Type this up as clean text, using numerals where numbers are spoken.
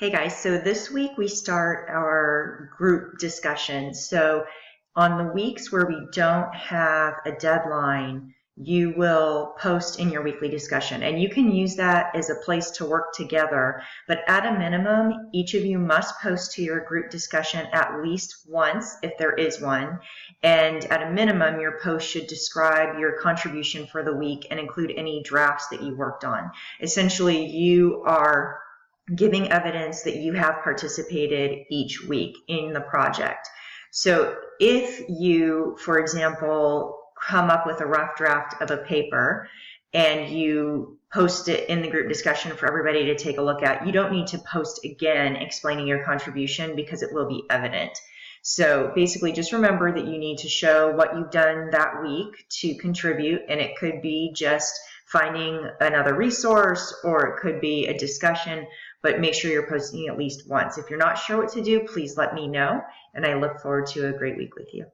Hey guys, so this week we start our group discussion. So on the weeks where we don't have a deadline, you will post in your weekly discussion, and you can use that as a place to work together. But at a minimum, each of you must post to your group discussion at least once if there is one. And at a minimum, your post should describe your contribution for the week and include any drafts that you worked on. Essentially, you are giving evidence that you have participated each week in the project. So if you, for example, come up with a rough draft of a paper and you post it in the group discussion for everybody to take a look at, you don't need to post again explaining your contribution because it will be evident. So basically just remember that you need to show what you've done that week to contribute, and it could be just finding another resource or it could be a discussion, but make sure you're posting at least once. If you're not sure what to do, please let me know, and I look forward to a great week with you.